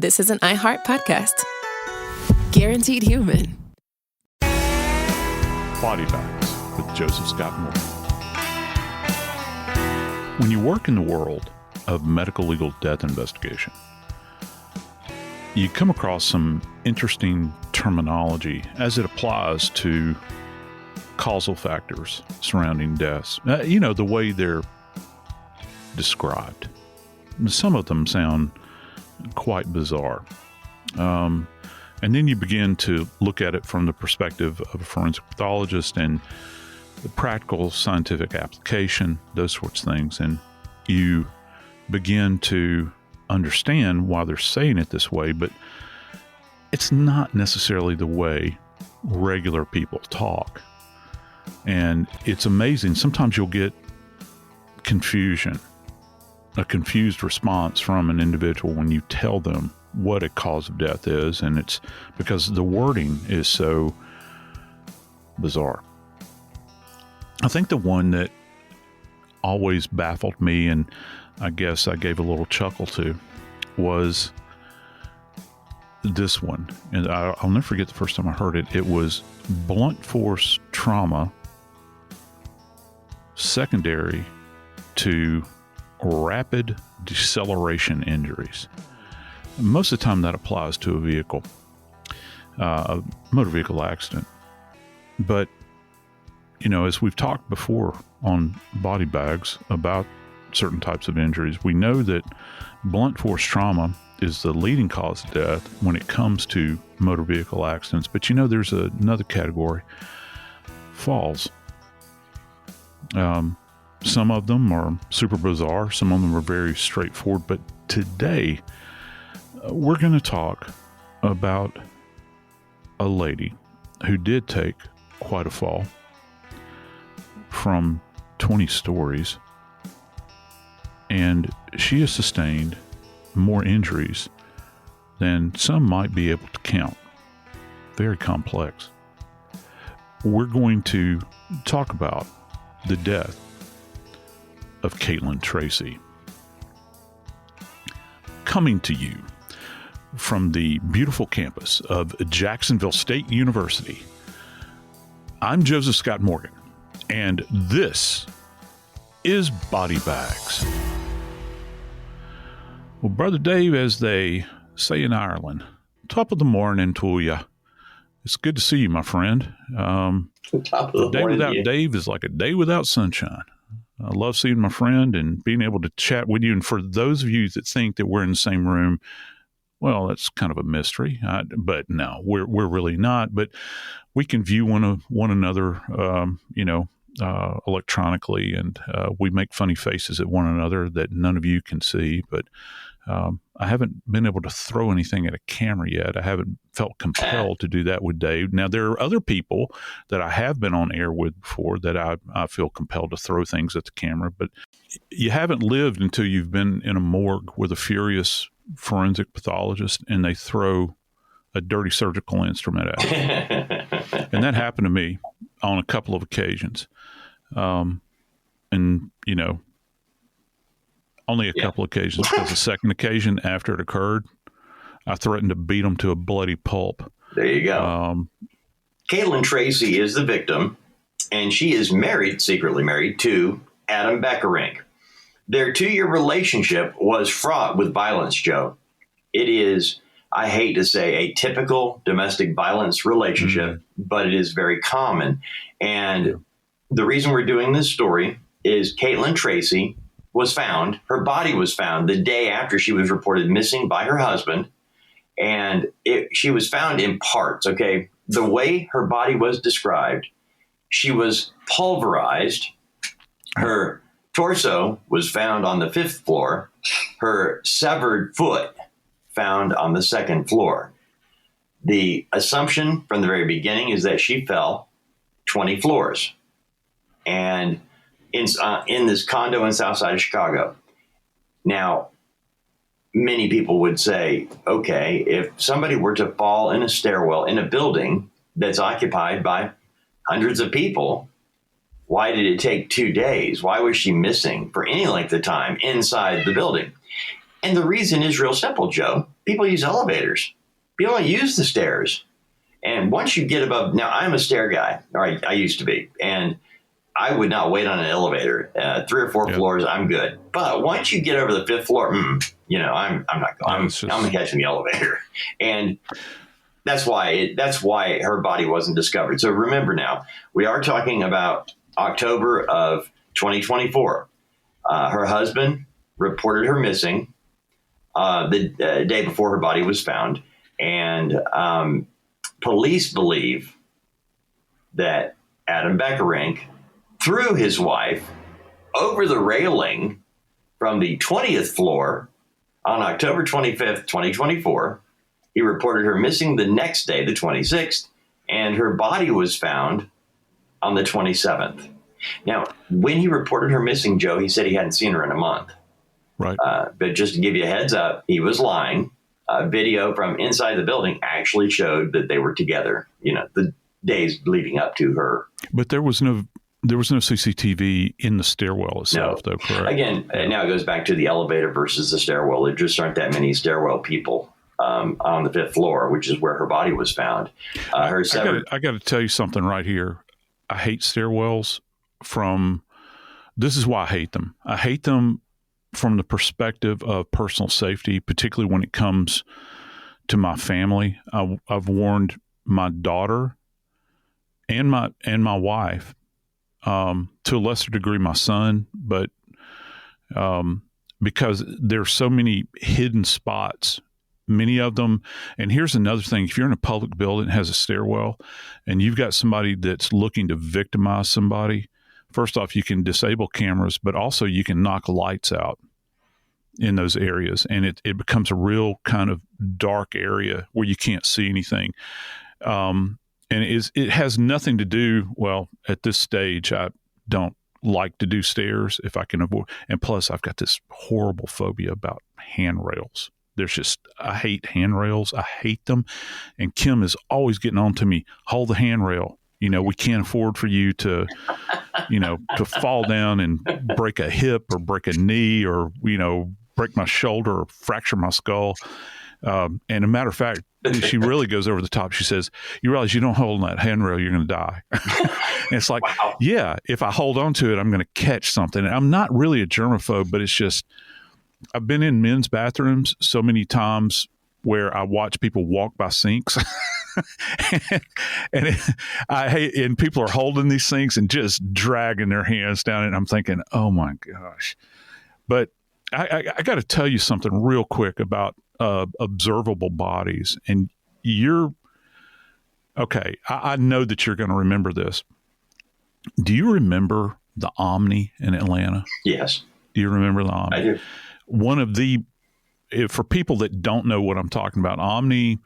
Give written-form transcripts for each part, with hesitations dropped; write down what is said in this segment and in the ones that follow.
This is an iHeart podcast. Guaranteed human. Body Bags with Joseph Scott Morgan. When you work in the world of medical legal death investigation, you come across some interesting terminology as it applies to causal factors surrounding deaths. The way they're described. Some of them sound quite bizarre. And then you begin to look at it from the perspective of a forensic pathologist and the practical scientific application, those sorts of things. And you begin to understand why they're saying it this way, but it's not necessarily the way regular people talk. And it's amazing. Sometimes you'll get confusion, a confused response from an individual when you tell them what a cause of death is, and it's because the wording is so bizarre. I think the one that always baffled me, and I guess I gave a little chuckle to, was this one. And I'll never forget the first time I heard it. It was blunt force trauma secondary to rapid deceleration injuries. Most of the time that applies to a vehicle, a motor vehicle accident. But, as we've talked before on Body Bags about certain types of injuries, we know that blunt force trauma is the leading cause of death when it comes to motor vehicle accidents. But there's another category, falls. Some of them are super bizarre. Some of them are very straightforward. But today, we're going to talk about a lady who did take quite a fall from 20 stories, and she has sustained more injuries than some might be able to count. Very complex. We're going to talk about the death of Caitlin Tracey. Coming to you from the beautiful campus of Jacksonville State University, I'm Joseph Scott Morgan, and this is Body Bags. Well, Brother Dave, as they say in Ireland, top of the morning to you. It's good to see you, my friend. Top of the day morning without Dave is like a day without sunshine. I love seeing my friend and being able to chat with you. And for those of you that think that we're in the same room, well, that's kind of a mystery. But no, we're really not. But we can view one another, electronically, and we make funny faces at one another that none of you can see. But I haven't been able to throw anything at a camera yet. I haven't felt compelled to do that with Dave. Now, there are other people that I have been on air with before that I feel compelled to throw things at the camera, but you haven't lived until you've been in a morgue with a furious forensic pathologist and they throw a dirty surgical instrument at you. And that happened to me on a couple of occasions. Only a couple occasions, because the second occasion after it occurred, I threatened to beat them to a bloody pulp. There you go. Caitlin Tracey is the victim, and she is secretly married to Adam Beckerink. Their 2-year relationship was fraught with violence, Joe. It is, I hate to say, a typical domestic violence relationship, but it is very common. And the reason we're doing this story is Caitlin Tracey her body was found the day after she was reported missing by her husband. And she was found in parts, okay? The way her body was described, she was pulverized. Her torso was found on the 5th floor. Her severed foot found on the 2nd floor. The assumption from the very beginning is that she fell 20 floors. And in this condo in South Side of Chicago. Now, many people would say, okay, if somebody were to fall in a stairwell in a building that's occupied by hundreds of people, why did it take 2 days? Why was she missing for any length of time inside the building? And the reason is real simple, Joe. people use elevators. People don't use the stairs. And once you get above, now I'm a stair guy, or I used to be, and I would not wait on an elevator. 3 or 4 floors, I'm good. But once you get over the 5th floor, I'm not going. I'm catching the elevator, and that's why her body wasn't discovered. So remember now, we are talking about October of 2024. Her husband reported her missing the day before her body was found, and police believe that Adam Beckerink threw his wife over the railing from the 20th floor on October 25th, 2024. He reported her missing the next day, the 26th, and her body was found on the 27th. Now, when he reported her missing, Joe, he said he hadn't seen her in a month. Right. But just to give you a heads up, he was lying. A video from inside the building actually showed that they were together, the days leading up to her. But there was no CCTV in the stairwell itself, though, correct? Again, now it goes back to the elevator versus the stairwell. There just aren't that many stairwell people on the 5th floor, which is where her body was found. I got to tell you something right here. I hate stairwells this is why I hate them. I hate them from the perspective of personal safety, particularly when it comes to my family. I've warned my daughter and my wife, to a lesser degree my son, but because there's so many hidden spots, many of them. And here's another thing: if you're in a public building that has a stairwell and you've got somebody that's looking to victimize somebody, first off, you can disable cameras, but also you can knock lights out in those areas, and it becomes a real kind of dark area where you can't see anything. And it has nothing to do, well, at this stage, I don't like to do stairs if I can avoid. And plus, I've got this horrible phobia about handrails. I hate handrails. I hate them. And Kim is always getting on to me, hold the handrail. We can't afford for you to, to fall down and break a hip or break a knee or, break my shoulder or fracture my skull. And a matter of fact, she really goes over the top. She says, you realize you don't hold on that handrail, you're going to die. And it's like, wow. Yeah, if I hold on to it, I'm going to catch something. And I'm not really a germaphobe, but it's just, I've been in men's bathrooms so many times where I watch people walk by sinks. and people are holding these sinks and just dragging their hands down it. And I'm thinking, oh my gosh. But I got to tell you something real quick about observable bodies. And I know that you're going to remember this. Do you remember the Omni in Atlanta? Yes. Do you remember the Omni? I do. One of for people that don't know what I'm talking about, Omni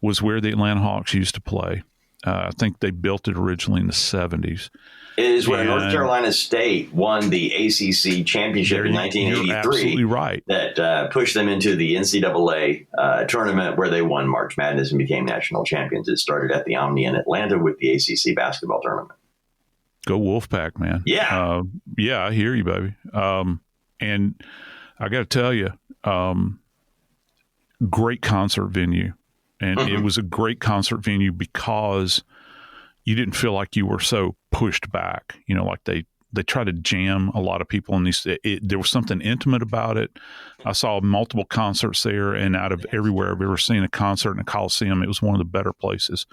was where the Atlanta Hawks used to play. I think they built it originally in the 70s. It is where North Carolina State won the ACC championship in 1983. You're absolutely right. That pushed them into the NCAA tournament where they won March Madness and became national champions. It started at the Omni in Atlanta with the ACC basketball tournament. Go Wolfpack, man. Yeah. Yeah, I hear you, baby. And I got to tell you, great concert venue. And it was a great concert venue because you didn't feel like you were so pushed back, like they try to jam a lot of people in these. There was something intimate about it. I saw multiple concerts there, and out of everywhere I've ever seen a concert in a Coliseum, it was one of the better places.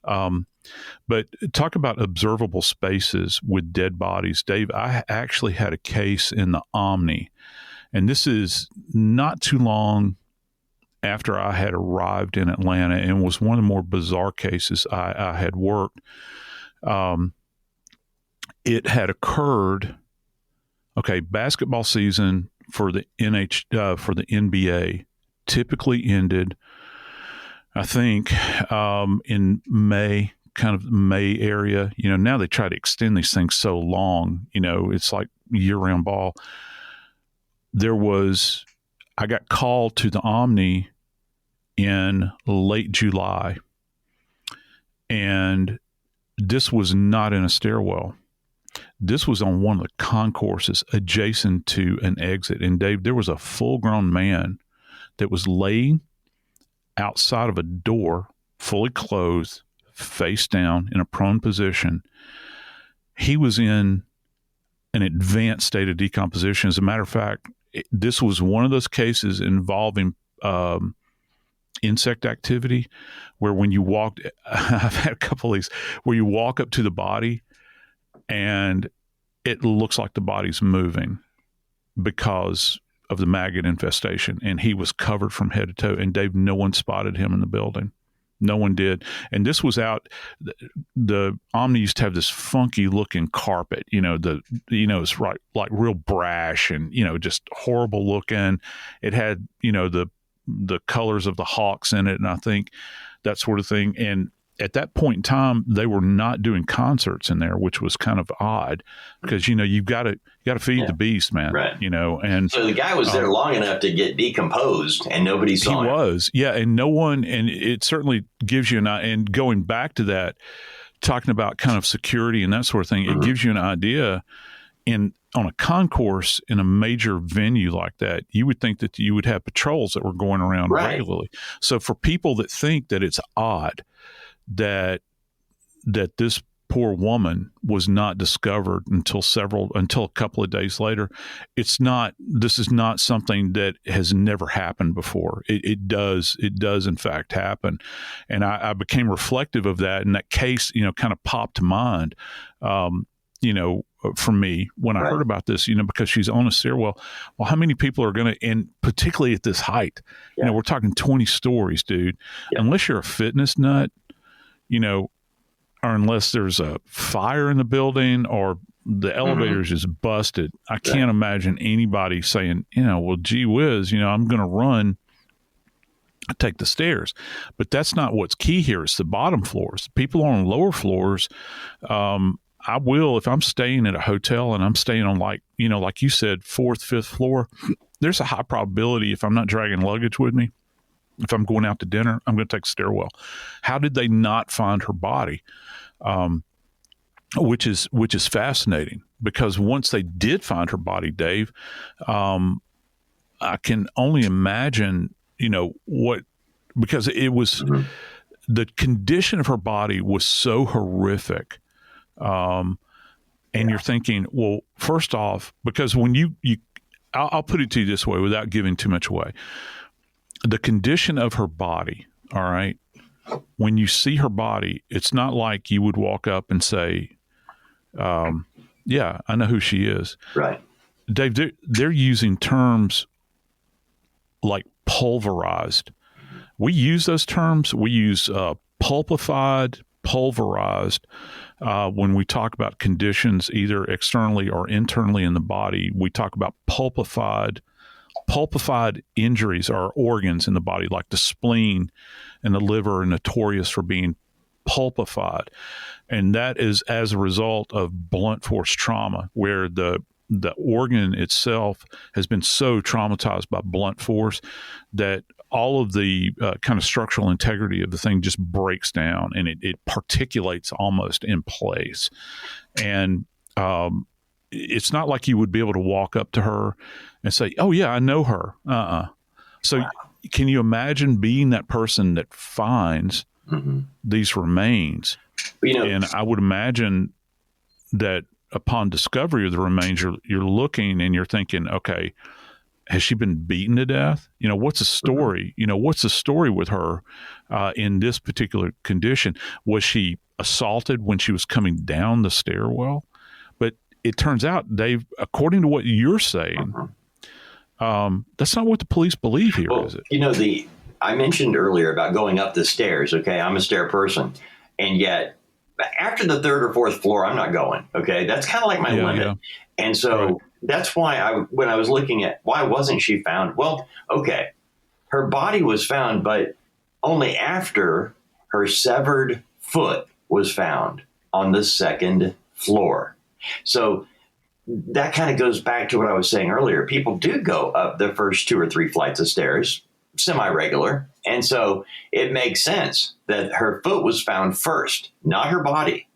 But talk about observable spaces with dead bodies. Dave, I actually had a case in the Omni, and this is not too long after I had arrived in Atlanta, and was one of the more bizarre cases I had worked. It had occurred, basketball season for the NBA typically ended, I think, in May, kind of May area. Now they try to extend these things so long, it's like year-round ball. I got called to the Omni in late July, and this was not in a stairwell. This was on one of the concourses adjacent to an exit. And Dave, there was a full-grown man that was laying outside of a door, fully clothed, face down in a prone position. He was in an advanced state of decomposition. As a matter of fact, this was one of those cases involving insect activity where when you walked, I've had a couple of these, where you walk up to the body and it looks like the body's moving because of the maggot infestation. And he was covered from head to toe. And Dave, no one spotted him in the building. No one did. And this was out, the Omni used to have this funky looking carpet, it's right, like real brash and, just horrible looking. It had, the colors of the Hawks in it. And I think that sort of thing. And at that point in time, they were not doing concerts in there, which was kind of odd because, you've got to feed the beast, man, right. And so the guy was there long enough to get decomposed and nobody saw him. He was. Yeah. And no one, and it certainly gives you and going back to that, talking about kind of security and that sort of thing, it gives you an idea on a concourse in a major venue like that, you would think that you would have patrols that were going around regularly. So for people that think that it's odd that this poor woman was not discovered until a couple of days later, this is not something that has never happened before. It does in fact happen. And I became reflective of that, and that case, kind of popped to mind, for me when I heard about this, because she's on a stairwell. Well, how many people are going to, and particularly at this height, we're talking 20 stories, dude, unless you're a fitness nut, or unless there's a fire in the building or the elevator is just busted. I can't imagine anybody saying, well, gee whiz, I'm going to run, take the stairs. But that's not what's key here. It's the bottom floors. People on lower floors, I will, if I'm staying at a hotel and I'm staying on like you said, 4th, 5th floor, there's a high probability if I'm not dragging luggage with me, if I'm going out to dinner, I'm going to take a stairwell. How did they not find her body? Which is fascinating, because once they did find her body, Dave, I can only imagine, because it was, the condition of her body was so horrific. And you're thinking, well, first off, because when I'll put it to you this way without giving too much away. The condition of her body, all right, when you see her body, it's not like you would walk up and say, yeah, I know who she is. Right. Dave, they're using terms like pulverized. We use those terms. We use pulpified, pulverized. When we talk about conditions, either externally or internally in the body, we talk about pulpified. Pulpified injuries are organs in the body, like the spleen and the liver are notorious for being pulpified. And that is as a result of blunt force trauma, where the organ itself has been so traumatized by blunt force that all of the kind of structural integrity of the thing just breaks down, and it particulates almost in place. And it's not like you would be able to walk up to her and say, oh yeah, I know her. So can you imagine being that person that finds these remains? And I would imagine that upon discovery of the remains, you're looking and you're thinking, okay, has she been beaten to death? What's the story? What's the story with her in this particular condition? Was she assaulted when she was coming down the stairwell? But it turns out, Dave, according to what you're saying, that's not what the police believe here, is it? I mentioned earlier about going up the stairs. Okay, I'm a stair person, and yet after the 3rd or 4th floor, I'm not going. Okay, that's kind of like my limit. Yeah. And so that's why when I was looking at why wasn't she found? Well, okay, her body was found, but only after her severed foot was found on the 2nd floor. So that kind of goes back to what I was saying earlier. People do go up the first 2 or 3 flights of stairs, semi-regular. And so it makes sense that her foot was found first, not her body.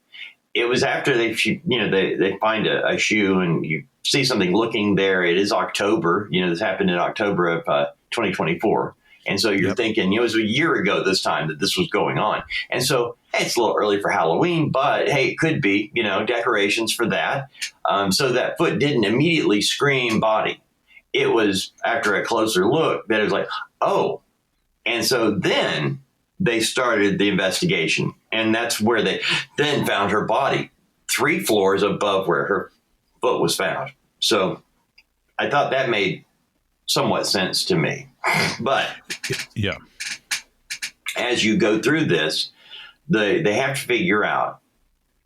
It was after they find a shoe and you see something looking there. It is October. This happened in October of 2024. And so you're thinking, it was a year ago this time that this was going on. And so hey, it's a little early for Halloween, but hey, it could be, decorations for that. So that foot didn't immediately scream body. It was after a closer look that it was like, oh. And so then they started the investigation. And that's where they then found her body 3 floors above where her foot was found. So I thought that made somewhat sense to me. But yeah, as you go through this, they have to figure out,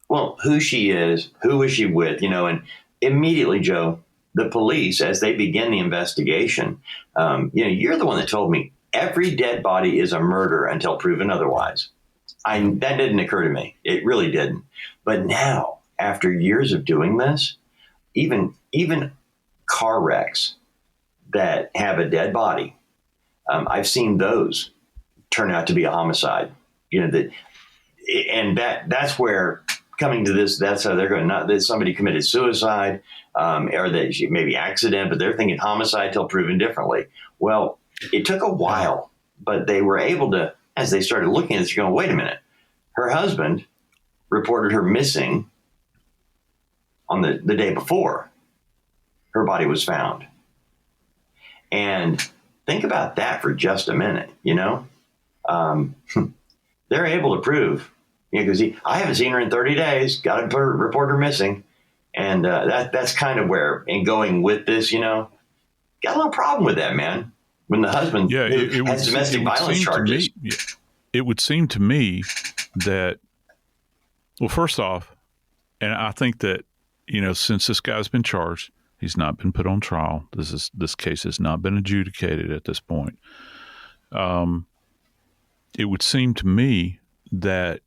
well, who she is, who is she with, and immediately, Joe, the police, as they begin the investigation, you're the one that told me every dead body is a murder until proven otherwise. That didn't occur to me. It really didn't. But now, after years of doing this, even car wrecks that have a dead body, I've seen those turn out to be a homicide. That's where coming to this, that's how they're going. Not that somebody committed suicide or that maybe accident, but they're thinking homicide till proven differently. Well, it took a while, but they were able to, as they started looking at this, going, wait a minute. Her husband reported her missing on the day before her body was found. And think about that for just a minute, they're able to prove, because I haven't seen her in 30 days, got to report her missing. And that's kind of where, in going with this, got a little problem with that, man. When the husband has domestic violence charges. It would seem to me that, well, first off, and I think that, since this guy's been charged, he's not been put on trial. This case has not been adjudicated at this point. It would seem to me that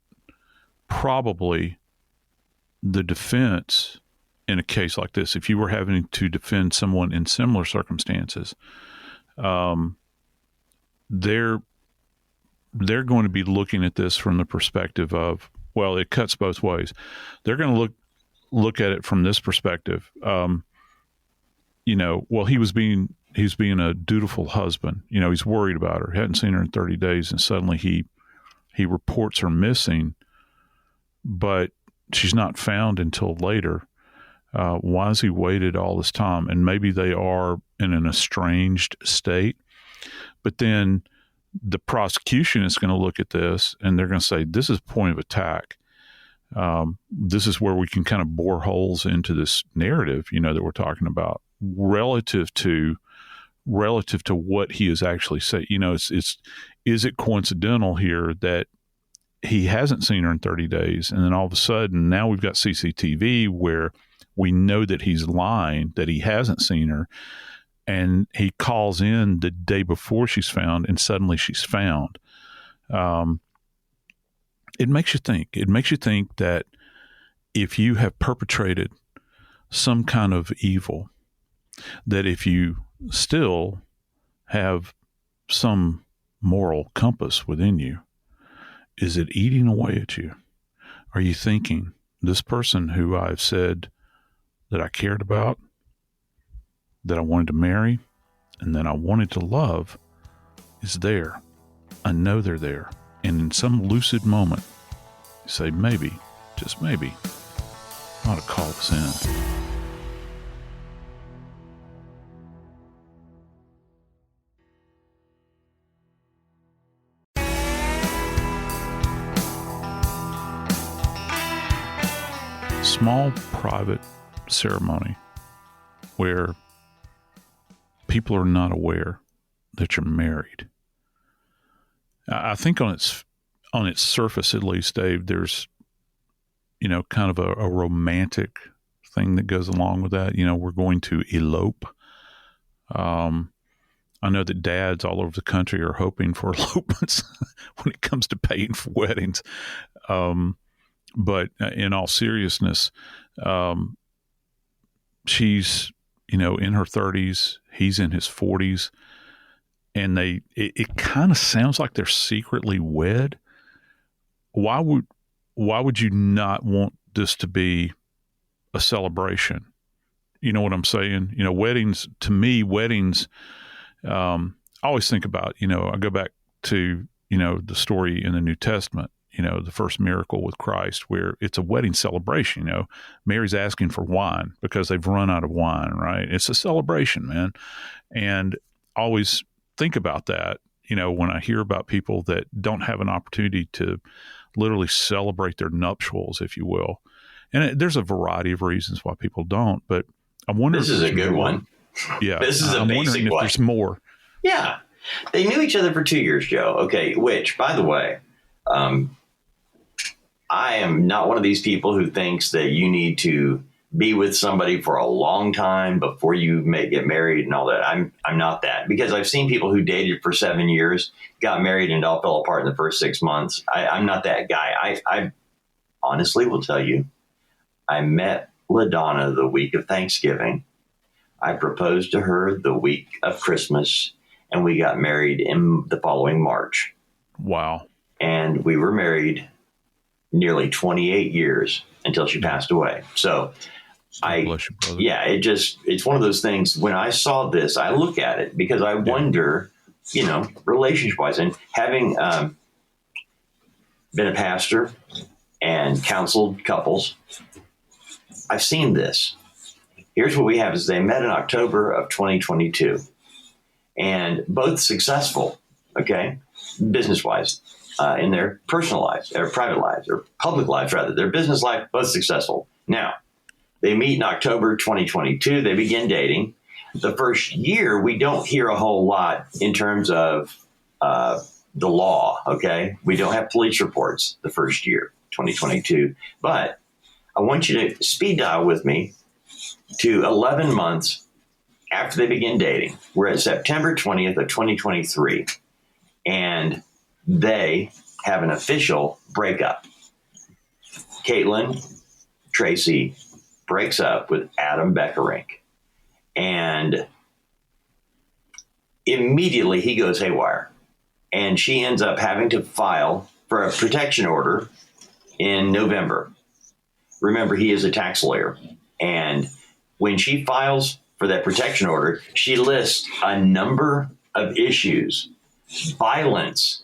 probably the defense in a case like this, if you were having to defend someone in similar circumstances, they're going to be looking at this from the perspective of, well, it cuts both ways. They're going to look at it from this perspective. Well, he was being a dutiful husband. He's worried about her, hadn't seen her in 30 days, and suddenly he reports her missing, but she's not found until later. Why has he waited all this time? And maybe they are in an estranged state, but then the prosecution is going to look at this and they're going to say, this is point of attack. This is where we can kind of bore holes into this narrative, that we're talking about relative to what he has actually said. Is it coincidental here that he hasn't seen her in 30 days and then all of a sudden now we've got CCTV where we know that he's lying, that he hasn't seen her, and he calls in the day before she's found and suddenly she's found. It makes you think. It makes you think that if you have perpetrated some kind of evil, that if you still have some moral compass within you, is it eating away at you? Are you thinking, this person who I've said that I cared about, that I wanted to marry, and that I wanted to love is there. I know they're there. And in some lucid moment, you say, maybe, just maybe, I ought to call this in. Small private ceremony where people are not aware that you're married. I think on its surface, at least, Dave, there's, kind of a romantic thing that goes along with that. We're going to elope. I know that dads all over the country are hoping for elopements when it comes to paying for weddings. But in all seriousness, she's, in her 30s, he's in his 40s, and it kind of sounds like they're secretly wed. Why would you not want this to be a celebration? You know what I'm saying? Weddings, to me, I always think about, I go back to, the story in the New Testament, the first miracle with Christ, where it's a wedding celebration. Mary's asking for wine because they've run out of wine, right? It's a celebration, man. And I always think about that, when I hear about people that don't have an opportunity to literally celebrate their nuptials, if you will. And there's a variety of reasons why people don't, but I wonder this is a good one. Yeah. This is a I'm basic wondering if one. there's more. Yeah. They knew each other for 2 years, Joe. Okay. Which, by the way, I am not one of these people who thinks that you need to be with somebody for a long time before you may get married and all that. I'm not that, because I've seen people who dated for 7 years, got married, and it all fell apart in the first 6 months. I'm not that guy. I honestly will tell you, I met LaDonna the week of Thanksgiving. I proposed to her the week of Christmas, and we got married in the following March. Wow. And we were married nearly 28 years until she passed away. So Bless you, brother. yeah, it's one of those things. When I saw this, I look at it because I wonder, relationship wise, and having been a pastor and counseled couples, I've seen this. Here's what we have is they met in October of 2022 and both successful, okay, business-wise, in their personal lives or private lives or public lives, rather. Their business life, both successful. Now, they meet in October 2022. They begin dating. The first year, we don't hear a whole lot in terms of the law, okay? We don't have police reports the first year, 2022. But I want you to speed dial with me to 11 months after they begin dating. We're at September 20th of 2023, and they have an official breakup. Caitlin Tracey breaks up with Adam Beckerink, and immediately he goes haywire, and she ends up having to file for a protection order in November. Remember, he is a tax lawyer, and when she files for that protection order, she lists a number of issues: violence,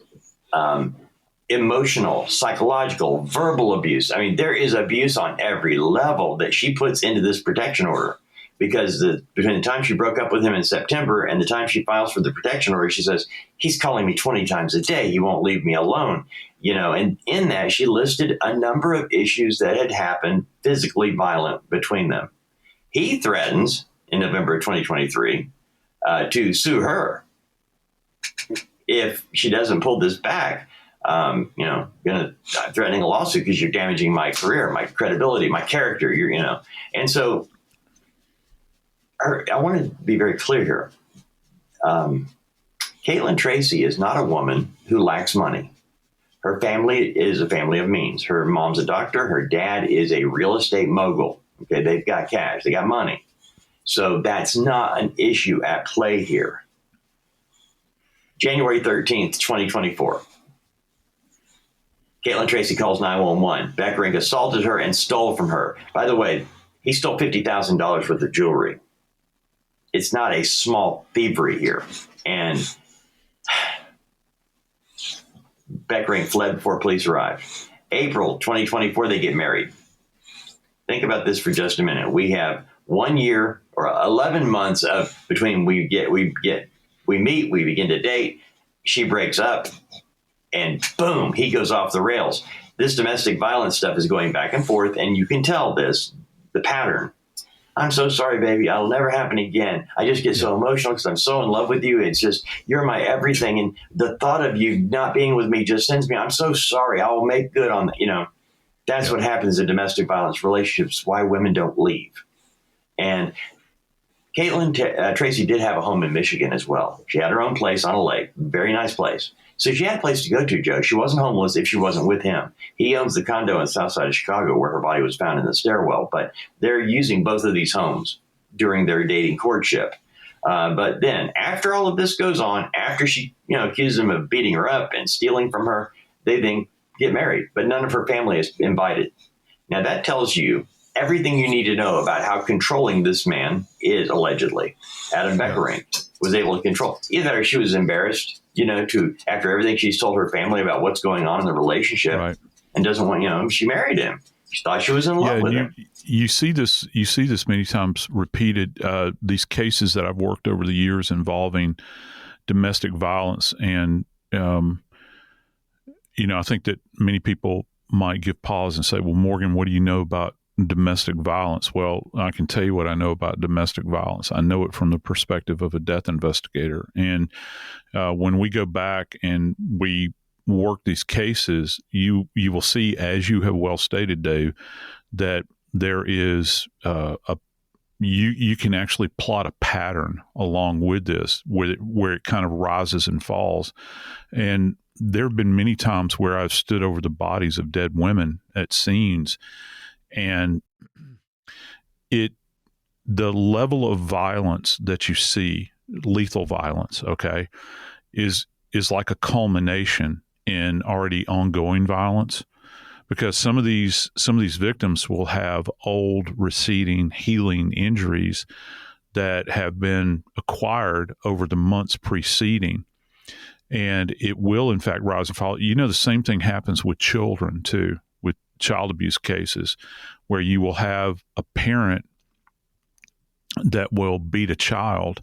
emotional, psychological, verbal abuse. I mean, there is abuse on every level that she puts into this protection order, because between the time she broke up with him in September and the time she files for the protection order, she says, he's calling me 20 times a day. He won't leave me alone. And in that, she listed a number of issues that had happened, physically violent between them. He threatens in November of 2023 to sue her if she doesn't pull this back. Threatening a lawsuit because you're damaging my career, my credibility, my character. And so I want to be very clear here. Caitlin Tracey is not a woman who lacks money. Her family is a family of means. Her mom's a doctor. Her dad is a real estate mogul. Okay, they've got cash. They got money. So that's not an issue at play here. January 13th, 2024. Caitlin Tracey calls 911. Beckerink assaulted her and stole from her. By the way, he stole $50,000 worth of jewelry. It's not a small thievery here. And Beckerink fled before police arrived. April 2024, they get married. Think about this for just a minute. We have 1 year or 11 months of between we meet, we begin to date, she breaks up, and boom, he goes off the rails. This domestic violence stuff is going back and forth, and you can tell the pattern. I'm so sorry, baby. It'll never happen again. I just get so emotional because I'm so in love with you. It's just, you're my everything. And the thought of you not being with me just sends me, I'm so sorry. I will make good on that. That's what happens in domestic violence relationships, why women don't leave. And Caitlin Tracey did have a home in Michigan as well. She had her own place on a lake, very nice place. So she had a place to go to, Joe. She wasn't homeless if she wasn't with him. He owns the condo in the south side of Chicago where her body was found in the stairwell. But they're using both of these homes during their dating courtship. But then after all of this goes on, after she accuses him of beating her up and stealing from her, they then get married. But none of her family is invited. Now that tells you everything you need to know about how controlling this man is, allegedly. Adam Beckerink was able to control. Either that or she was embarrassed, after everything she's told her family about what's going on in the relationship, and doesn't want, she married him. She thought she was in love with him. You see this many times repeated, these cases that I've worked over the years involving domestic violence. And, I think that many people might give pause and say, well, Morgan, what do you know about domestic violence? Well, I can tell you what I know about domestic violence. I know it from the perspective of a death investigator. And when we go back and we work these cases, you will see, as you have well stated, Dave, that there is you can actually plot a pattern along with this, where it kind of rises and falls. And there have been many times where I've stood over the bodies of dead women at scenes, and the level of violence that you see, lethal violence, is like a culmination in already ongoing violence, because some of these victims will have old, receding, healing injuries that have been acquired over the months preceding. And it will, in fact, rise and fall. The same thing happens with children, too, with child abuse cases, where you will have a parent that will beat a child,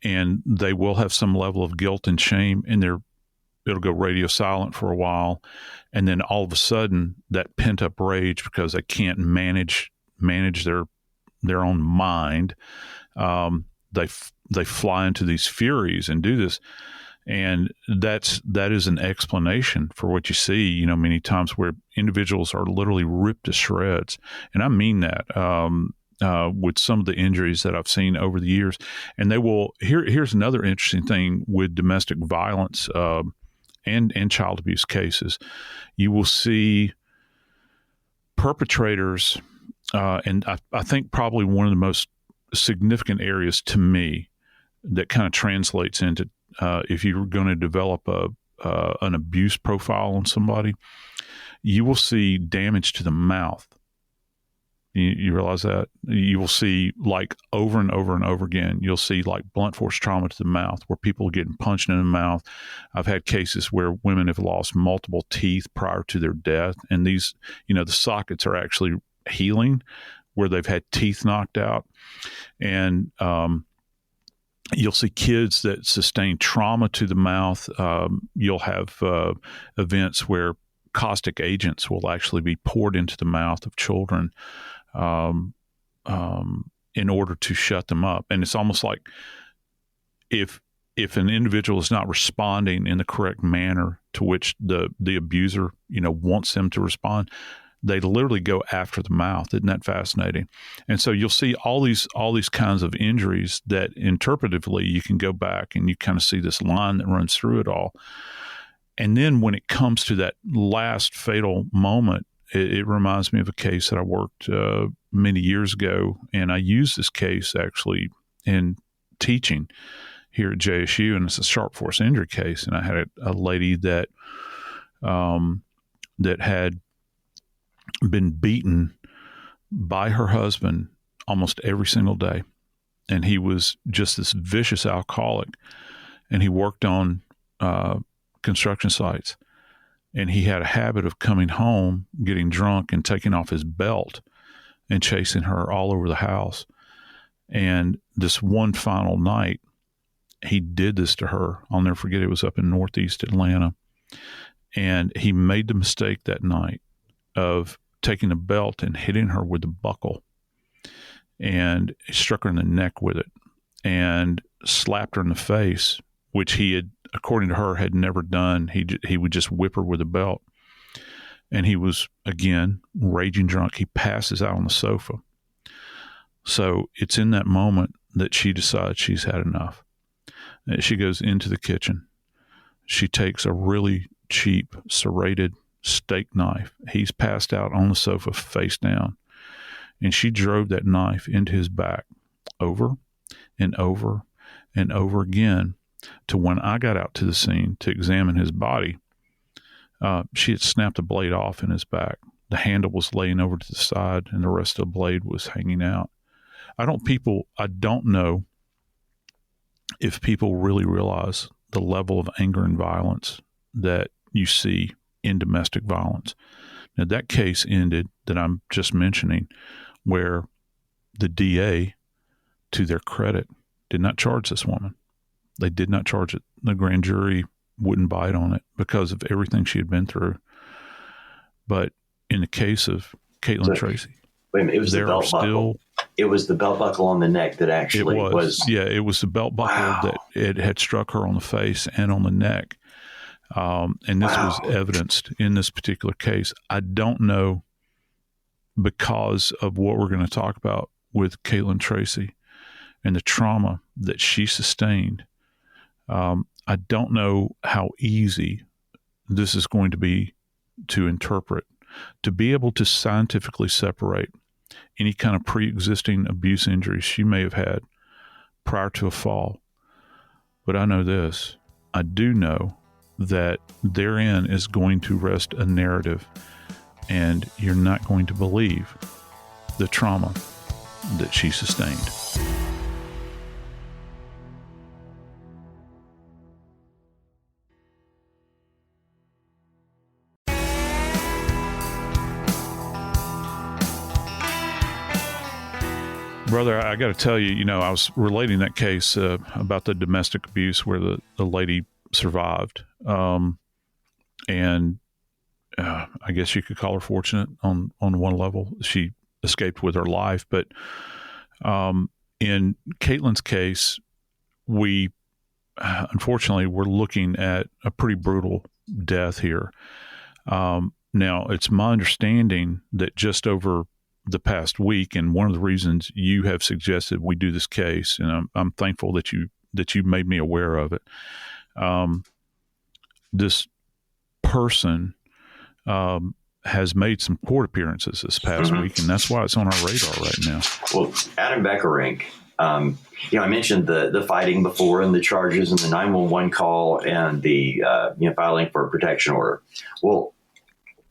and they will have some level of guilt and shame, and it'll go radio silent for a while. And then all of a sudden, that pent-up rage, because they can't manage their own mind, they fly into these furies and do this. And that is an explanation for what you see, many times, where individuals are literally ripped to shreds. And I mean that with some of the injuries that I've seen over the years. And they will, here's another interesting thing with domestic violence and child abuse cases. You will see perpetrators, and I think probably one of the most significant areas to me that kind of translates into if you're going to develop an abuse profile on somebody, you will see damage to the mouth. You realize that? You will see, like, over and over and over again, you'll see like blunt force trauma to the mouth, where people are getting punched in the mouth. I've had cases where women have lost multiple teeth prior to their death. And these, the sockets are actually healing, where they've had teeth knocked out. And, you'll see kids that sustain trauma to the mouth. You'll have events where caustic agents will actually be poured into the mouth of children in order to shut them up. And it's almost like if an individual is not responding in the correct manner to which the abuser wants them to respond, they literally go after the mouth. Isn't that fascinating? And so you'll see all these kinds of injuries that interpretively you can go back and you kind of see this line that runs through it all. And then when it comes to that last fatal moment, it reminds me of a case that I worked many years ago. And I used this case actually in teaching here at JSU, and it's a sharp force injury case. And I had a lady that had been beaten by her husband almost every single day. And he was just this vicious alcoholic. And he worked on construction sites. And he had a habit of coming home, getting drunk, and taking off his belt and chasing her all over the house. And this one final night, he did this to her. I'll never forget, it was up in Northeast Atlanta. And he made the mistake that night of taking the belt and hitting her with the buckle, and struck her in the neck with it and slapped her in the face, which he had, according to her, had never done. He would just whip her with a belt. And he was, again, raging drunk. He passes out on the sofa. So it's in that moment that she decides she's had enough. She goes into the kitchen. She takes a really cheap, serrated steak knife. He's passed out on the sofa, face down. And she drove that knife into his back over and over and over again, to when I got out to the scene to examine his body, she had snapped the blade off in his back. The handle was laying over to the side and the rest of the blade was hanging out. I don't know if people really realize the level of anger and violence that you see in domestic violence. Now, that case ended that I'm just mentioning, where the DA, to their credit, did not charge this woman. They did not charge it. The grand jury wouldn't bite on it because of everything she had been through. But in the case of Caitlin Tracey, wait a minute, it was the belt buckle. It was the belt buckle on the neck that actually was. Yeah, it was the belt buckle that it had struck her on the face and on the neck. And this was evidenced in this particular case. I don't know, because of what we're going to talk about with Caitlin Tracey and the trauma that she sustained. I don't know how easy this is going to be to interpret, to be able to scientifically separate any kind of pre-existing abuse injuries she may have had prior to a fall. But I know this. I do know that therein is going to rest a narrative, and you're not going to believe the trauma that she sustained. Brother, I got to tell you, I was relating that case about the domestic abuse where the lady survived. And I guess you could call her fortunate on one level. She escaped with her life. But in Caitlin's case, we unfortunately we're looking at a pretty brutal death here. Now, it's my understanding that just over the past week, and one of the reasons you have suggested we do this case, and I'm thankful that you made me aware of it. This person has made some court appearances this past week, and that's why it's on our radar right now. Well, Adam Beckerink, I mentioned the fighting before and the charges and the 911 call and the filing for a protection order. Well,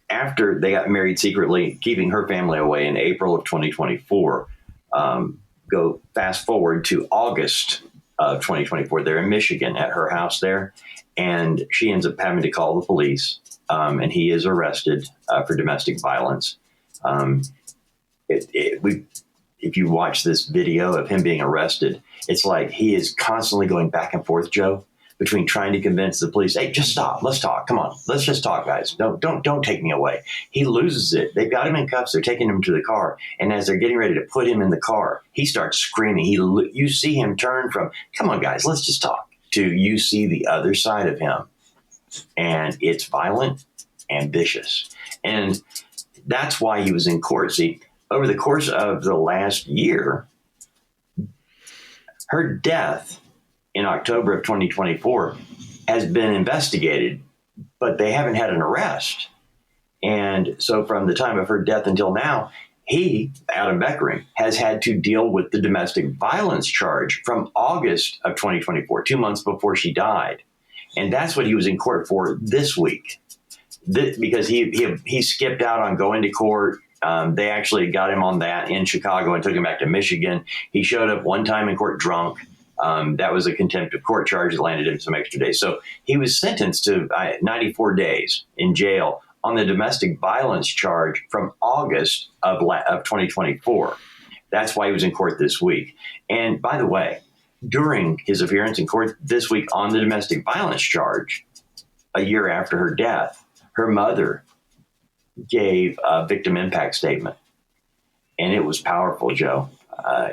after they got married secretly, keeping her family away in April of 2024, go fast forward to August of 2024. They're in Michigan at her house there, and she ends up having to call the police, and he is arrested for domestic violence. If you watch this video of him being arrested, it's like he is constantly going back and forth, Joe, between trying to convince the police, hey, just stop. Let's talk. Come on. Let's just talk, guys. Don't take me away. He loses it. They've got him in cuffs. They're taking him to the car. And as they're getting ready to put him in the car, he starts screaming. You see him turn from, come on, guys, let's just talk, to you see the other side of him. And it's violent and vicious. And that's why he was in court. See, over the course of the last year, her death in October of 2024 has been investigated, but they haven't had an arrest. And so from the time of her death until now, he, Adam Beckerink, has had to deal with the domestic violence charge from August of 2024, 2 months before she died. And that's what he was in court for this week, because he skipped out on going to court. They actually got him on that in Chicago and took him back to Michigan. He showed up one time in court drunk. That was a contempt of court charge that landed him some extra days. So he was sentenced to 94 days in jail on the domestic violence charge from August of 2024. That's why he was in court this week. And by the way, during his appearance in court this week on the domestic violence charge, a year after her death, her mother gave a victim impact statement. And it was powerful, Joe,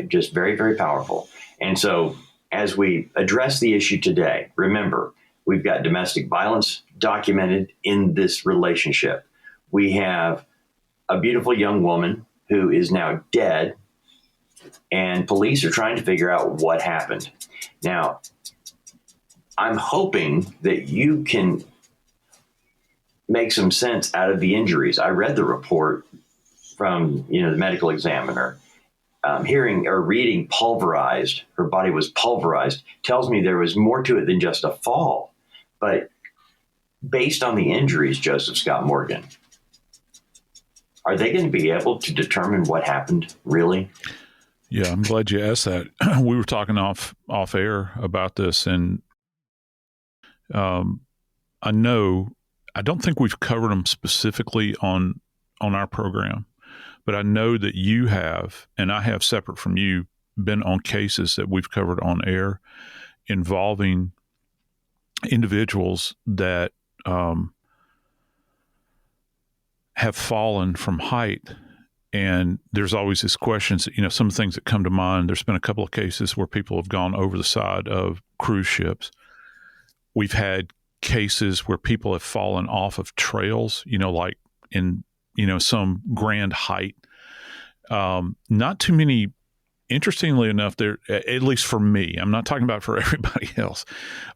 just very, very powerful. And so as we address the issue today, remember, we've got domestic violence documented in this relationship. We have a beautiful young woman who is now dead, and police are trying to figure out what happened. Now, I'm hoping that you can make some sense out of the injuries. I read the report from, the medical examiner. Hearing or reading pulverized, her body was pulverized, tells me there was more to it than just a fall. But based on the injuries, Joseph Scott Morgan, are they going to be able to determine what happened really? Yeah, I'm glad you asked that. We were talking off air about this, and I don't think we've covered them specifically on our program, but I know that you have, and I have separate from you, been on cases that we've covered on air involving individuals that have fallen from height. And there's always these questions, some of the things that come to mind. There's been a couple of cases where people have gone over the side of cruise ships. We've had cases where people have fallen off of trails, like in, some grand height. Not too many, interestingly enough, there, at least for me, I'm not talking about for everybody else,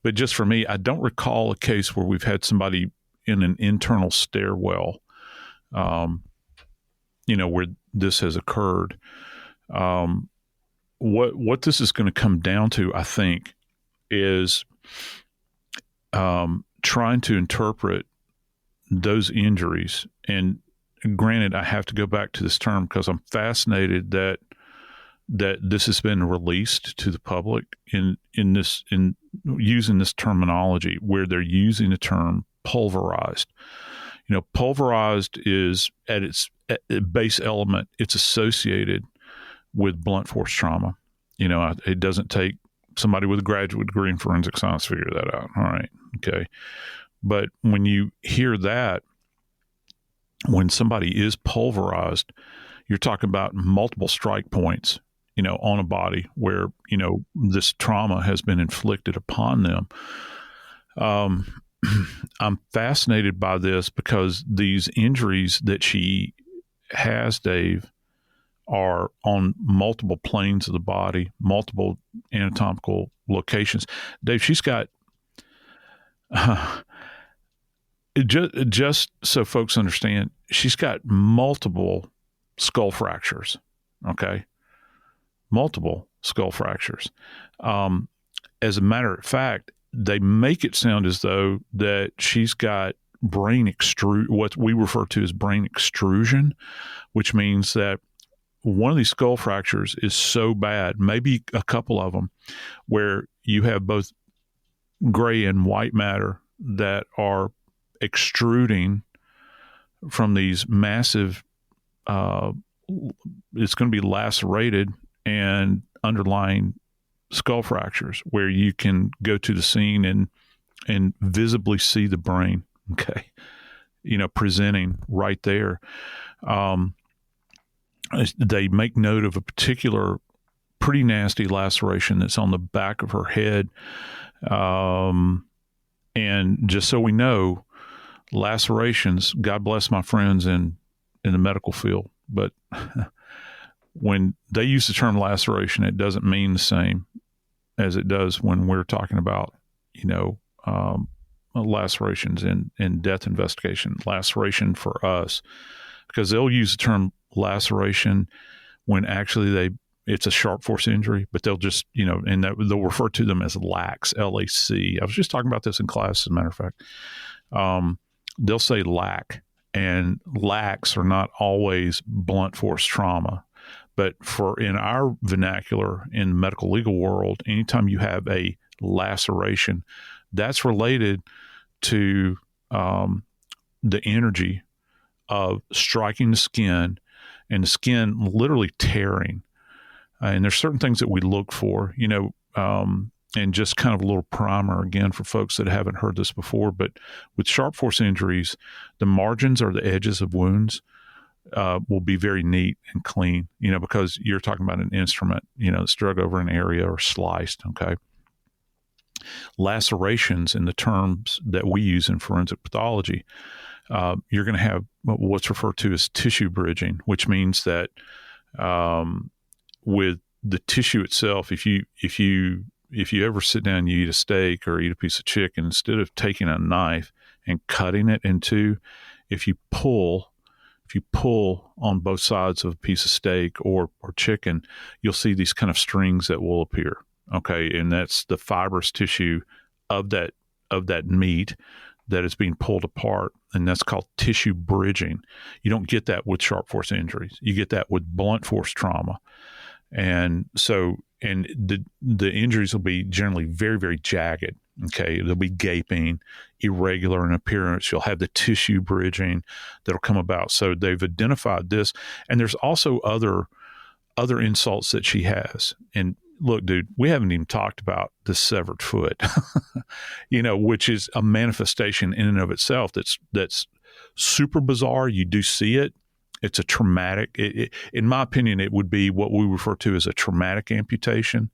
but just for me, I don't recall a case where we've had somebody in an internal stairwell, where this has occurred. What this is going to come down to, I think, is trying to interpret those injuries. And granted, I have to go back to this term because I'm fascinated that this has been released to the public in using this terminology where they're using the term pulverized. Pulverized is at its base element, it's associated with blunt force trauma. It doesn't take somebody with a graduate degree in forensic science to figure that out. All right. Okay. But when you hear that, when somebody is pulverized, you're talking about multiple strike points, on a body where, this trauma has been inflicted upon them. I'm fascinated by this because these injuries that she has, Dave, are on multiple planes of the body, multiple anatomical locations. Dave, she's got, just so folks understand, she's got multiple skull fractures, okay? Multiple skull fractures. As a matter of fact, they make it sound as though that she's got what we refer to as brain extrusion, which means that one of these skull fractures is so bad, maybe a couple of them, where you have both gray and white matter that are extruding from these massive, it's going to be lacerated and underlying skull fractures where you can go to the scene and visibly see the brain, okay, presenting right there. They make note of a particular pretty nasty laceration that's on the back of her head. And just so we know, lacerations, God bless my friends in the medical field, but when they use the term laceration, it doesn't mean the same as it does when we're talking about, lacerations in death investigation. Laceration for us, because they'll use the term laceration when actually it's a sharp force injury, but they'll just, and they'll refer to them as lacs, L-A-C. I was just talking about this in class, as a matter of fact. They'll say lac, and lacs are not always blunt force trauma. But in our vernacular in the medical legal world, anytime you have a laceration, that's related to the energy of striking the skin and the skin literally tearing. And there's certain things that we look for, and just kind of a little primer again for folks that haven't heard this before. But with sharp force injuries, the margins or the edges of wounds will be very neat and clean, because you're talking about an instrument, that's drug over an area or sliced, okay? Lacerations, in the terms that we use in forensic pathology, you're going to have what's referred to as tissue bridging, which means that with the tissue itself, if you ever sit down and you eat a steak or eat a piece of chicken, instead of taking a knife and cutting it in two, if you pull on both sides of a piece of steak or chicken, you'll see these kind of strings that will appear. Okay. And that's the fibrous tissue of that meat that is being pulled apart, and that's called tissue bridging. You don't get that with sharp force injuries. You get that with blunt force trauma. And the injuries will be generally very, very jagged. Okay. They'll be gaping, irregular in appearance. You'll have the tissue bridging that'll come about. So they've identified this. And there's also other insults that she has. And look, dude, we haven't even talked about the severed foot, which is a manifestation in and of itself that's super bizarre. You do see it. It's a traumatic, in my opinion, it would be what we refer to as a traumatic amputation,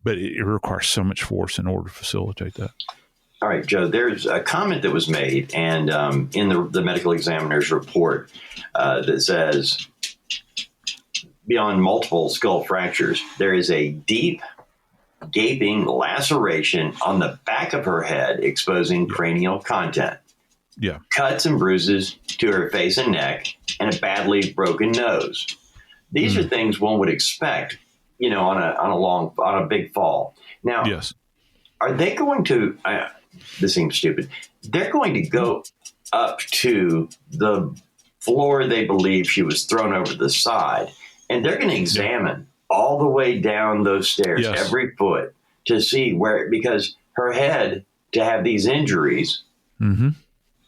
but it requires so much force in order to facilitate that. All right, Joe, there's a comment that was made and in the medical examiner's report that says, beyond multiple skull fractures, there is a deep, gaping laceration on the back of her head exposing cranial content. Yeah. Cuts and bruises to her face and neck, and a badly broken nose. These are things one would expect, on a big fall. Now, yes. Are they going to? This seems stupid. They're going to go up to the floor they believe she was thrown over the side, and they're going to examine all the way down those stairs, every foot, to see where, because her head, to have these injuries. Mm-hmm.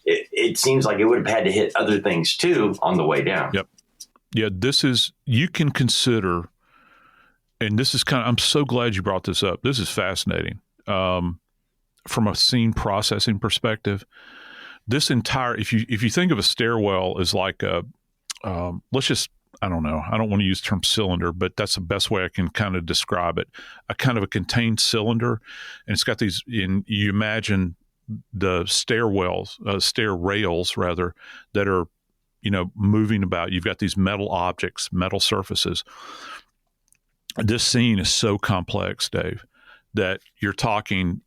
It seems like it would have had to hit other things too on the way down. Yep. Yeah, you can consider, and this is I'm so glad you brought this up. This is fascinating. From a scene processing perspective, this entire, if you think of a stairwell as like I don't know, I don't want to use the term cylinder, but that's the best way I can kind of describe it. A kind of a contained cylinder, and it's got these, you imagine the stair rails rather, that are, moving about. You've got these metal objects, metal surfaces. This scene is so complex, Dave, that we're talking,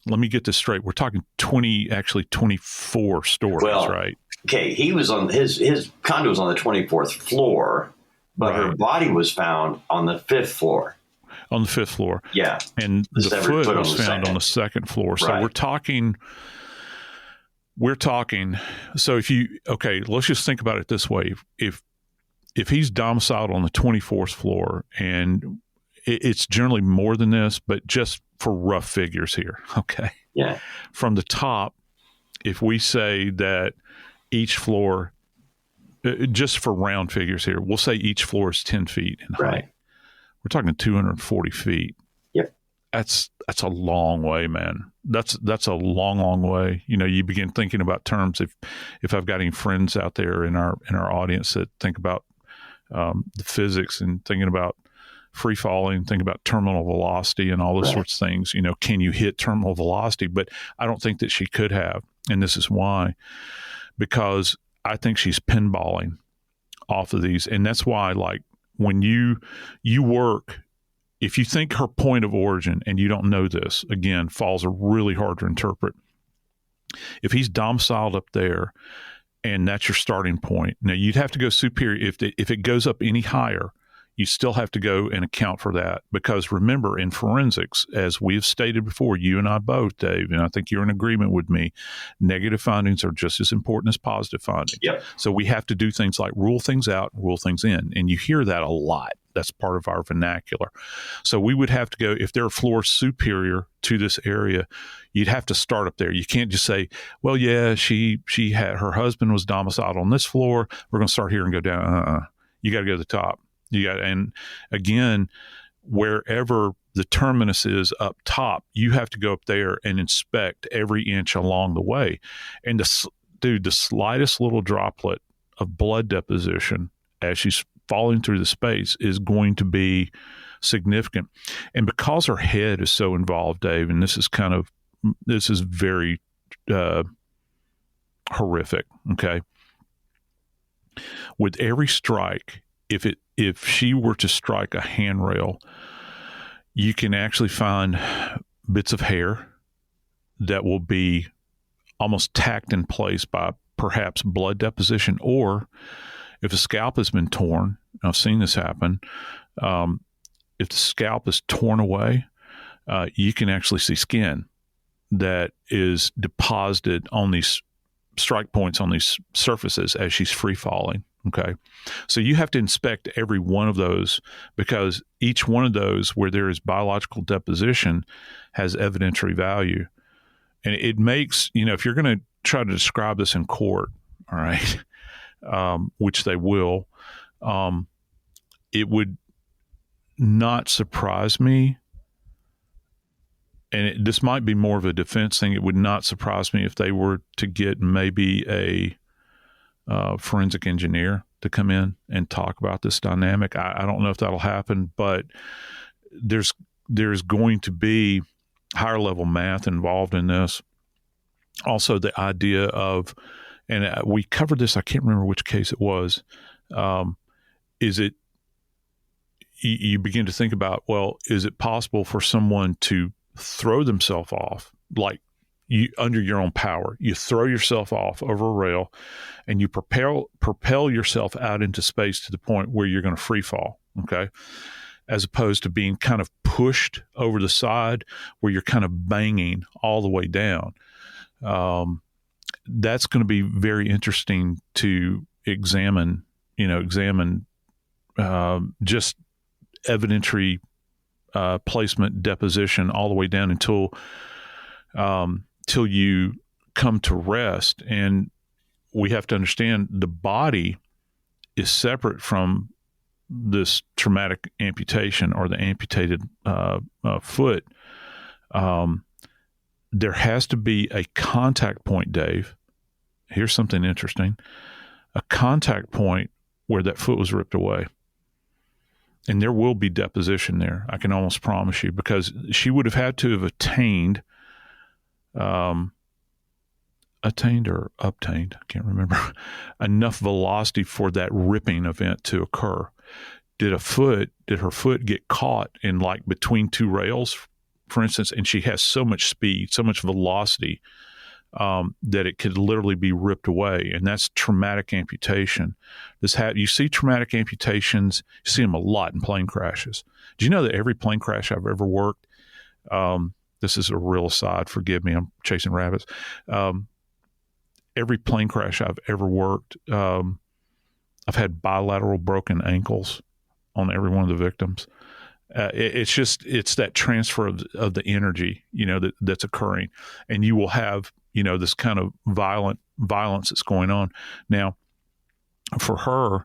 let me get this straight. We're talking 24 stories, right? Okay. He was on his condo was on the 24th floor, but her body was found on the 5th floor. On the 5th floor. Yeah. And the foot was found on the 2nd floor. So we're talking, so let's just think about it this way. If he's domiciled on the 24th floor, and it's generally more than this, but just for rough figures here. Okay. Yeah. From the top, if we say that each floor, just for round figures here, we'll say each floor is 10 feet in height. We're talking 240 feet. Yep. That's a long way, man. That's a long, long way. You begin thinking about terms. If I've got any friends out there in our audience that think about the physics and thinking about free falling, thinking about terminal velocity and all those sorts of things, can you hit terminal velocity? But I don't think that she could have. And this is why, because I think she's pinballing off of these. And that's why, like, when you work, if you think her point of origin and you don't know this, again, falls are really hard to interpret. If he's domiciled up there and that's your starting point, now you'd have to go superior. If it goes up any higher, you still have to go and account for that. Because remember, in forensics, as we've stated before, you and I both, Dave, and I think you're in agreement with me, negative findings are just as important as positive findings. Yep. So we have to do things like rule things out, rule things in. And you hear that a lot. That's part of our vernacular. So we would have to go, if there are floors superior to this area, you'd have to start up there. You can't just say, well, yeah, she had, her husband was domiciled on this floor. We're going to start here and go down. You got to go to the top. And again, wherever the terminus is up top, you have to go up there and inspect every inch along the way. And the slightest little droplet of blood deposition as she's falling through the space is going to be significant. And because her head is so involved, Dave, and this is very horrific. Okay. With every strike, if she were to strike a handrail, you can actually find bits of hair that will be almost tacked in place by perhaps blood deposition, or if a scalp has been torn, I've seen this happen, if the scalp is torn away, you can actually see skin that is deposited on these strike points on these surfaces as she's free falling. Okay. So you have to inspect every one of those, because each one of those where there is biological deposition has evidentiary value. And it makes, if you're going to try to describe this in court, all right, which they will, it would not surprise me, and this might be more of a defense thing, it would not surprise me if they were to get maybe a forensic engineer to come in and talk about this dynamic. I don't know if that'll happen, but there's going to be higher level math involved in this. Also, the idea of, and we covered this, I can't remember which case it was, is it, you begin to think about, well, is it possible for someone to throw themselves off, like you under your own power? You throw yourself off over a rail and you propel yourself out into space to the point where you're going to free fall, okay? As opposed to being kind of pushed over the side where you're kind of banging all the way down. That's going to be very interesting to examine just evidentiary placement, deposition, all the way down until you come to rest. And we have to understand the body is separate from this traumatic amputation or the amputated foot. There has to be a contact point, Dave. Here's something interesting. A contact point where that foot was ripped away. And there will be deposition there, I can almost promise you, because she would have had to have attained or obtained, I can't remember, enough velocity for that ripping event to occur. Did her foot get caught in like between two rails, for instance, and she has so much speed, so much velocity, that it could literally be ripped away, and that's traumatic amputation. You see traumatic amputations, you see them a lot in plane crashes. Do you know that every plane crash I've ever worked, this is a real aside, forgive me, I'm chasing rabbits. Every plane crash I've ever worked, I've had bilateral broken ankles on every one of the victims. It's that transfer of the energy, that's occurring, and you will have, this kind of violence that's going on. Now, for her,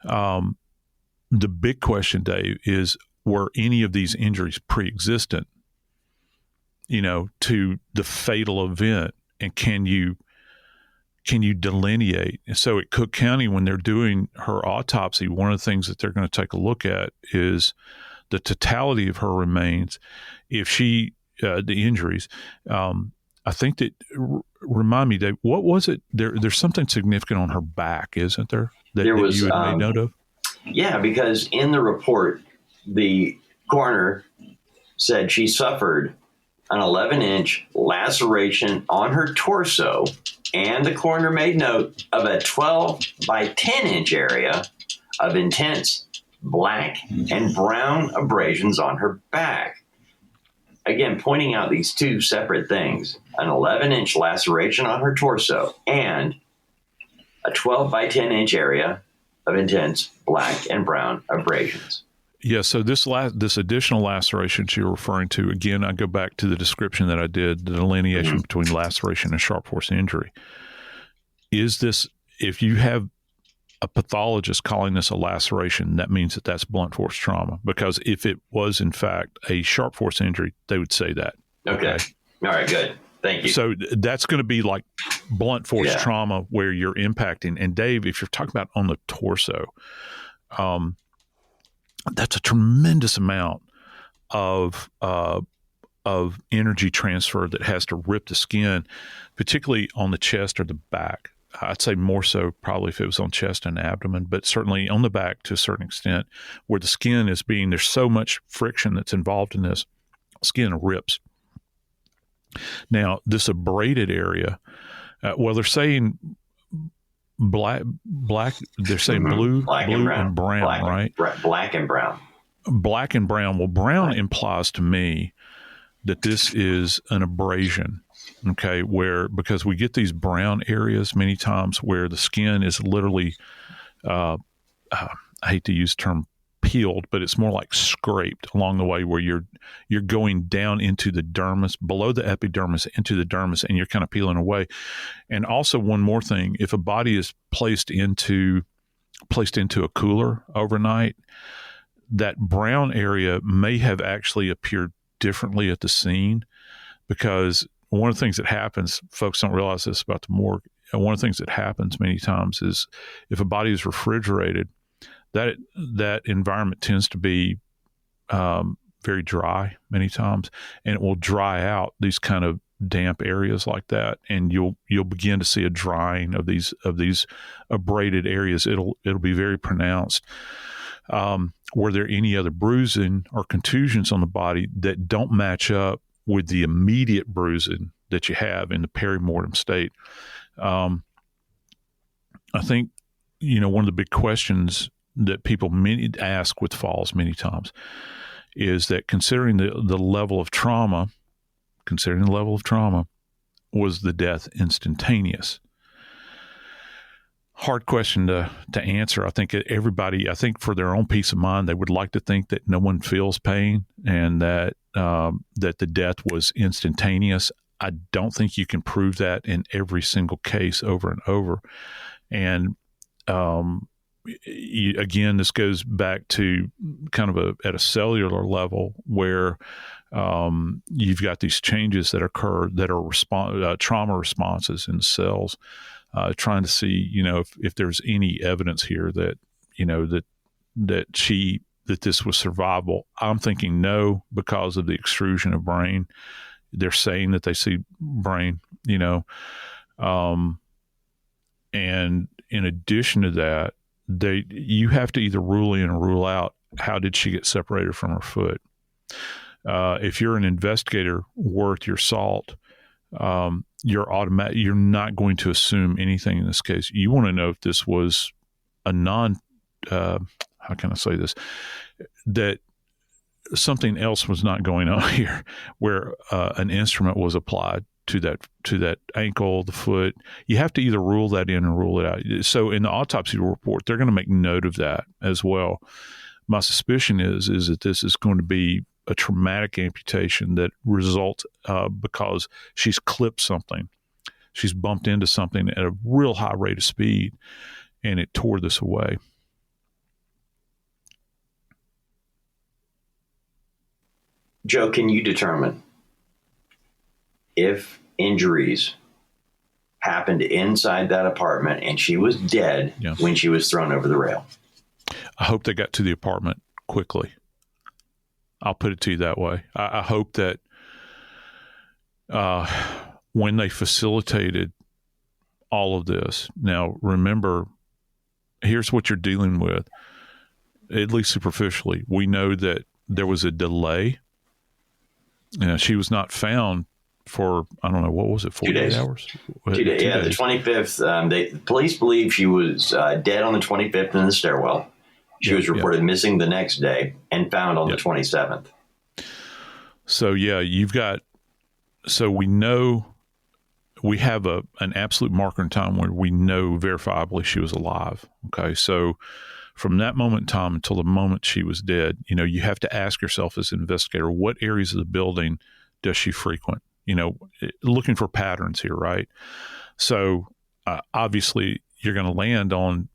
the big question, Dave, is were any of these injuries pre-existent, to the fatal event, and can you delineate? And so at Cook County, when they're doing her autopsy, one of the things that they're going to take a look at is the totality of her remains. If the injuries, I think that, remind me, Dave, what was it? There's something significant on her back, isn't there? That you had made note of? Yeah, because in the report, the coroner said she suffered an 11-inch laceration on her torso, and the coroner made note of a 12 by 10-inch area of intense black and brown abrasions on her back. Again, pointing out these two separate things, an 11-inch laceration on her torso and a 12 by 10-inch area of intense black and brown abrasions. Yeah, so this additional laceration you're referring to, again, I go back to the description that I did, the delineation between laceration and sharp force injury. Is this, if you have a pathologist calling this a laceration, that means that that's blunt force trauma. Because if it was, in fact, a sharp force injury, they would say that. Okay. All right, good. Thank you. So that's going to be like blunt force trauma where you're impacting. And Dave, if you're talking about on the torso, that's a tremendous amount of energy transfer that has to rip the skin, particularly on the chest or the back. I'd say more so probably if it was on chest and abdomen, but certainly on the back to a certain extent, where the skin is there's so much friction that's involved in this, skin rips. Now, this abraded area, they're saying black, they're saying blue and brown, right? Black and brown. Black and brown. Well, brown implies to me that this is an abrasion. Okay, because we get these brown areas many times where the skin is literally, I hate to use the term peeled, but it's more like scraped along the way, where you're going down into the dermis, below the epidermis, into the dermis, and you're kind of peeling away. And also, one more thing: if a body is placed into a cooler overnight, that brown area may have actually appeared differently at the scene, because one of the things that happens, folks don't realize this about the morgue, one of the things that happens many times is if a body is refrigerated, that environment tends to be very dry many times, and it will dry out these kind of damp areas like that, and you'll begin to see a drying of these abraded areas. It'll be very pronounced. Were there any other bruising or contusions on the body that don't match up with the immediate bruising that you have in the perimortem state? I think, one of the big questions that people ask with falls many times is that considering the level of trauma, was the death instantaneous? Hard question to answer. I think for their own peace of mind, they would like to think that no one feels pain and that the death was instantaneous. I don't think you can prove that in every single case over and over. And again, this goes back to kind of at a cellular level where you've got these changes that occur that are trauma responses in cells. Trying to see, if there's any evidence here that this was survivable. I'm thinking no, because of the extrusion of brain. They're saying that they see brain, and in addition to that, you have to either rule in or rule out, how did she get separated from her foot? If you're an investigator worth your salt, you're not going to assume anything in this case. You want to know if this was a how can I say this, that something else was not going on here, where an instrument was applied to that ankle, the foot. You have to either rule that in or rule it out. So in the autopsy report, they're going to make note of that as well. My suspicion is that this is going to be a traumatic amputation that results because she's clipped something. She's bumped into something at a real high rate of speed, and it tore this away. Joe, can you determine if injuries happened inside that apartment and she was dead when she was thrown over the rail? I hope they got to the apartment quickly. I'll put it to you that way. I hope that when they facilitated all of this, now remember, here's what you're dealing with, at least superficially. We know that there was a delay. She was not found for, I don't know, what was it, 48 hours? 2 days. Yeah, days. The 25th. The police believe she was dead on the 25th in the stairwell. She was reported missing the next day and found on the 27th. So, we know, we have an absolute marker in time where we know verifiably she was alive. Okay. So from that moment in time until the moment she was dead, you have to ask yourself as an investigator, what areas of the building does she frequent? Looking for patterns here, right? So obviously you're going to land on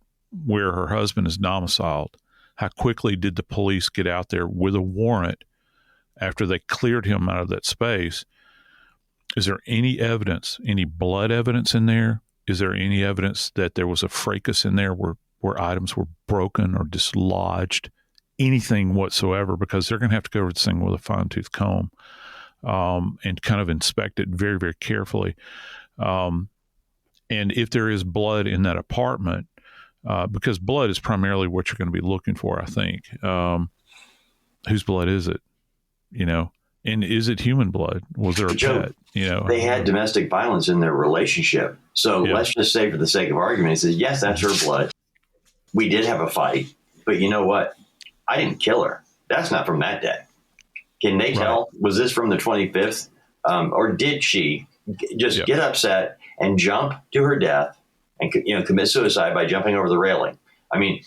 where her husband is domiciled. How quickly did the police get out there with a warrant after they cleared him out of that space? Is there any evidence, any blood evidence in there? Is there any evidence that there was a fracas in there where items were broken or dislodged? Anything whatsoever, because they're going to have to go over this thing with a fine-tooth comb and kind of inspect it very, very carefully. And if there is blood in that apartment, because blood is primarily what you're going to be looking for, I think. Whose blood is it? And is it human blood? Was there a pet? They had domestic violence in their relationship. So let's just say, for the sake of argument, it says, yes, that's her blood. We did have a fight, but you know what? I didn't kill her. That's not from that day. Can they tell? Was this from the 25th? Or did she just get upset and jump to her death and commit suicide by jumping over the railing? I mean,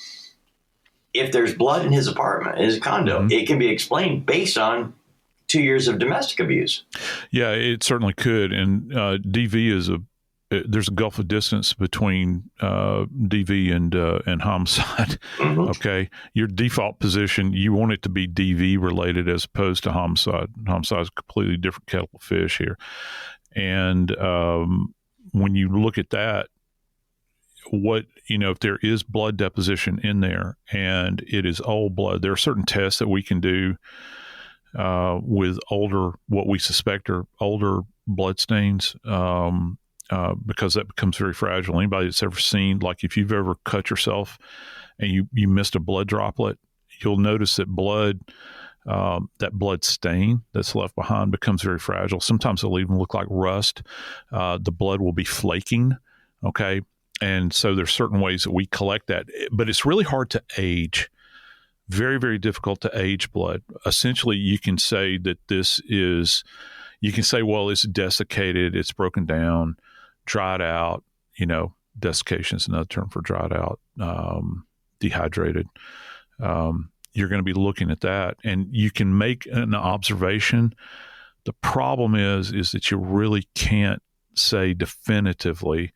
if there's blood in his apartment, in his condo, it can be explained based on 2 years of domestic abuse. Yeah, it certainly could. And DV there's a gulf of distance between DV and homicide. Okay, your default position, you want it to be DV related as opposed to homicide. Homicide is a completely different kettle of fish here. And when you look at that, if there is blood deposition in there and it is old blood, there are certain tests that we can do with what we suspect are older blood stains, because that becomes very fragile. Anybody that's ever seen, like if you've ever cut yourself and you missed a blood droplet, you'll notice that that blood stain that's left behind becomes very fragile. Sometimes it'll even look like rust. The blood will be flaking. Okay. And so there's certain ways that we collect that, but it's really hard to age. Very, very difficult to age blood. Essentially, you can say that well, it's desiccated, it's broken down, dried out. Desiccation is another term for dried out, dehydrated. You're going to be looking at that, and you can make an observation. The problem is that you really can't say definitively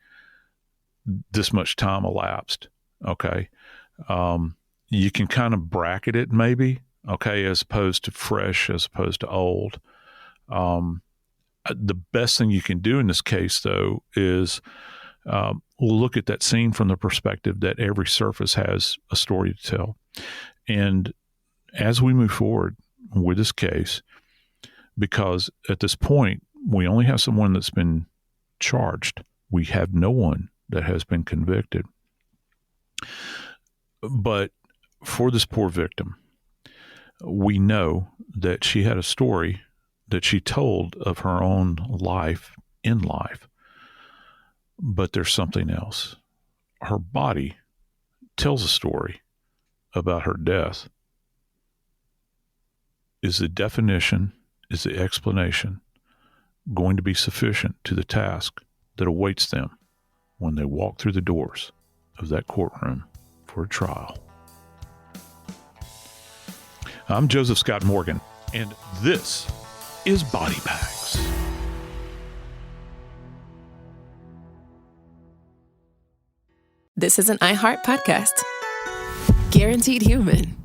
this much time elapsed. Okay. You can kind of bracket it maybe, okay, as opposed to fresh, as opposed to old. The best thing you can do in this case, though, is look at that scene from the perspective that every surface has a story to tell. And as we move forward with this case, because at this point, we only have someone that's been charged. We have no one that has been convicted. But for this poor victim, we know that she had a story that she told of her own life in life. But there's something else. Her body tells a story about her death. Is the definition, is the explanation going to be sufficient to the task that awaits them when they walk through the doors of that courtroom for a trial? I'm Joseph Scott Morgan, and this is Body Bags. This is an iHeart podcast. Guaranteed human.